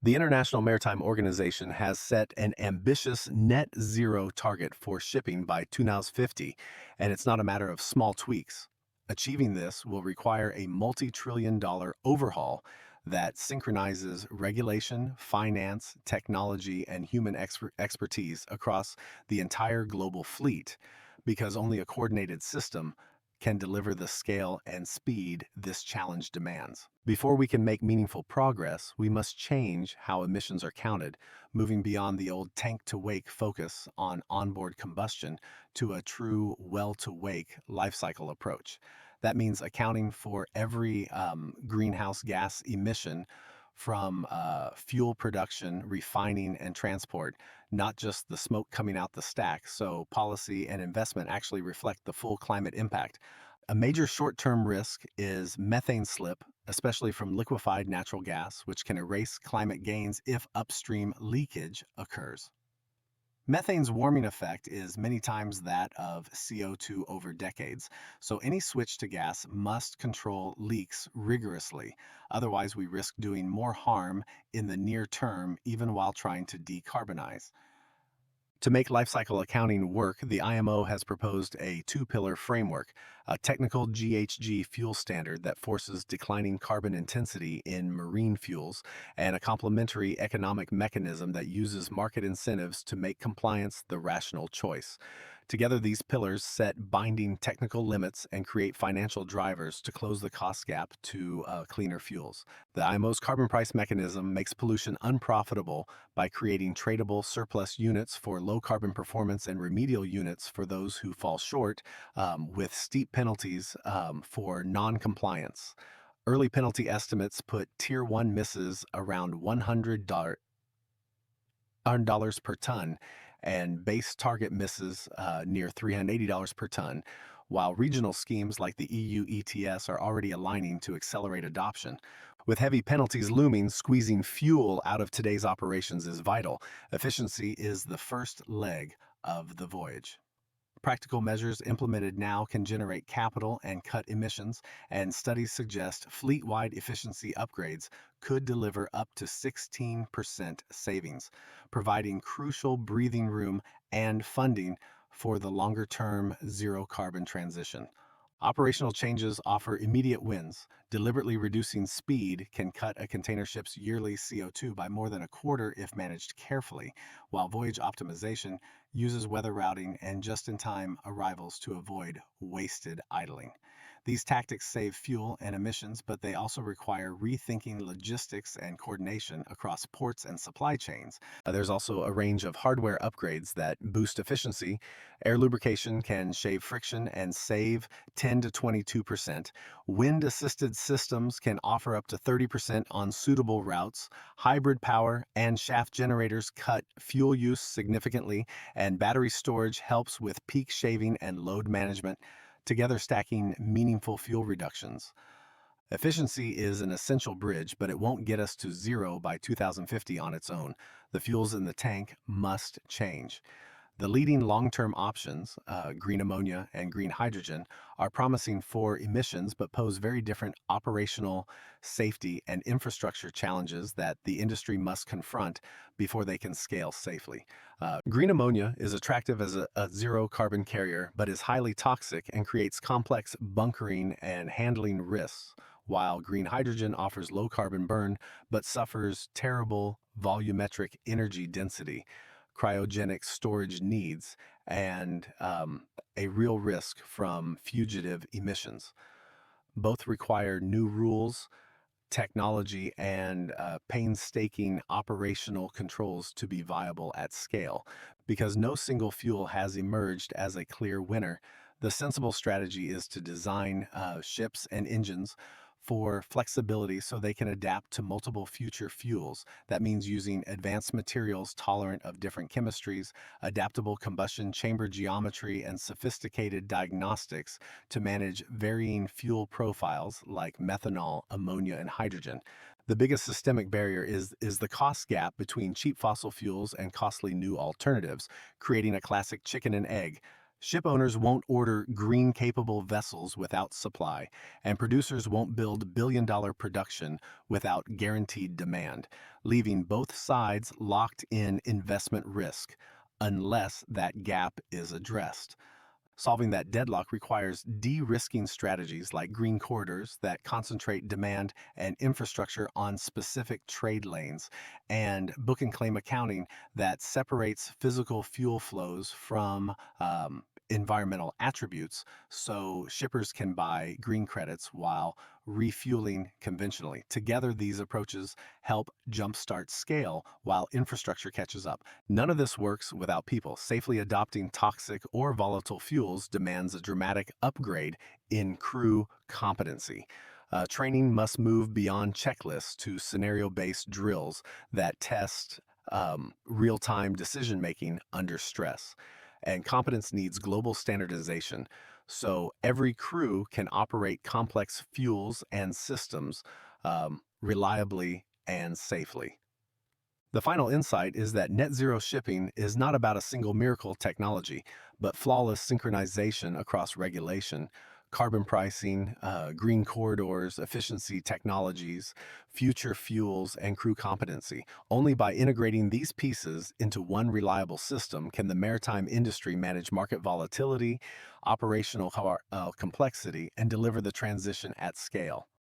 The International Maritime Organization has set an ambitious net zero target for shipping by 2050, and it's not a matter of small tweaks. Achieving this will require a multi-trillion-dollar overhaul that synchronizes regulation, finance, technology, and human expertise across the entire global fleet, because only a coordinated system can deliver the scale and speed this challenge demands. Before we can make meaningful progress, we must change how emissions are counted, moving beyond the old tank-to-wake focus on onboard combustion to a true well-to-wake life cycle approach. That means accounting for every greenhouse gas emission from fuel production, refining, and transport, not just the smoke coming out the stack. So policy and investment actually reflect the full climate impact. A major short-term risk is methane slip, especially from liquefied natural gas, which can erase climate gains if upstream leakage occurs. Methane's warming effect is many times that of CO2 over decades, so any switch to gas must control leaks rigorously. Otherwise, we risk doing more harm in the near term, even while trying to decarbonize. To make life cycle accounting work, the IMO has proposed a two-pillar framework, a technical GHG fuel standard that forces declining carbon intensity in marine fuels, and a complementary economic mechanism that uses market incentives to make compliance the rational choice. Together, these pillars set binding technical limits and create financial drivers to close the cost gap to cleaner fuels. The IMO's carbon price mechanism makes pollution unprofitable by creating tradable surplus units for low carbon performance and remedial units for those who fall short, with steep penalties for non-compliance. Early penalty estimates put Tier 1 misses around $100 per ton and base target misses near $380 per ton, while regional schemes like the EU ETS are already aligning to accelerate adoption. With heavy penalties looming, squeezing fuel out of today's operations is vital. Efficiency is the first leg of the voyage. Practical measures implemented now can generate capital and cut emissions, and studies suggest fleet-wide efficiency upgrades could deliver up to 16% savings, providing crucial breathing room and funding for the longer-term zero-carbon transition. Operational changes offer immediate wins. Deliberately reducing speed can cut a container ship's yearly CO2 by more than a quarter if managed carefully, while voyage optimization uses weather routing and just-in-time arrivals to avoid wasted idling. These tactics save fuel and emissions, but they also require rethinking logistics and coordination across ports and supply chains. There's also a range of hardware upgrades that boost efficiency. Air lubrication can shave friction and save 10 to 22%. Wind-assisted systems can offer up to 30% on suitable routes. Hybrid power and shaft generators cut fuel use significantly, and battery storage helps with peak shaving and load management, together stacking meaningful fuel reductions. Efficiency is an essential bridge, but it won't get us to zero by 2050 on its own. The fuels in the tank must change. The leading long-term options, green ammonia and green hydrogen, are promising for emissions but pose very different operational, safety, and infrastructure challenges that the industry must confront before they can scale safely. Green ammonia is attractive as a zero-carbon carrier but is highly toxic and creates complex bunkering and handling risks, while green hydrogen offers low-carbon burn but suffers terrible volumetric energy density, cryogenic storage needs, and a real risk from fugitive emissions. Both require new rules, technology, and painstaking operational controls to be viable at scale. Because no single fuel has emerged as a clear winner, the sensible strategy is to design ships and engines for flexibility so they can adapt to multiple future fuels. That means using advanced materials tolerant of different chemistries, adaptable combustion chamber geometry, and sophisticated diagnostics to manage varying fuel profiles like methanol, ammonia, and hydrogen. The biggest systemic barrier is the cost gap between cheap fossil fuels and costly new alternatives, creating a classic chicken and egg. Ship owners won't order green capable vessels without supply, and producers won't build billion-dollar production without guaranteed demand, leaving both sides locked in investment risk unless that gap is addressed. Solving that deadlock requires de-risking strategies like green corridors that concentrate demand and infrastructure on specific trade lanes, and book and claim accounting that separates physical fuel flows from environmental attributes so shippers can buy green credits while refueling conventionally. Together, these approaches help jumpstart scale while infrastructure catches up. None of this works without people. Safely adopting toxic or volatile fuels demands a dramatic upgrade in crew competency. Training must move beyond checklists to scenario-based drills that test real-time decision-making under stress. And competence needs global standardization so every crew can operate complex fuels and systems reliably and safely. The final insight is that net zero shipping is not about a single miracle technology, but flawless synchronization across regulation, carbon pricing, green corridors, efficiency technologies, future fuels, and crew competency. Only by integrating these pieces into one reliable system can the maritime industry manage market volatility, operational complexity, and deliver the transition at scale.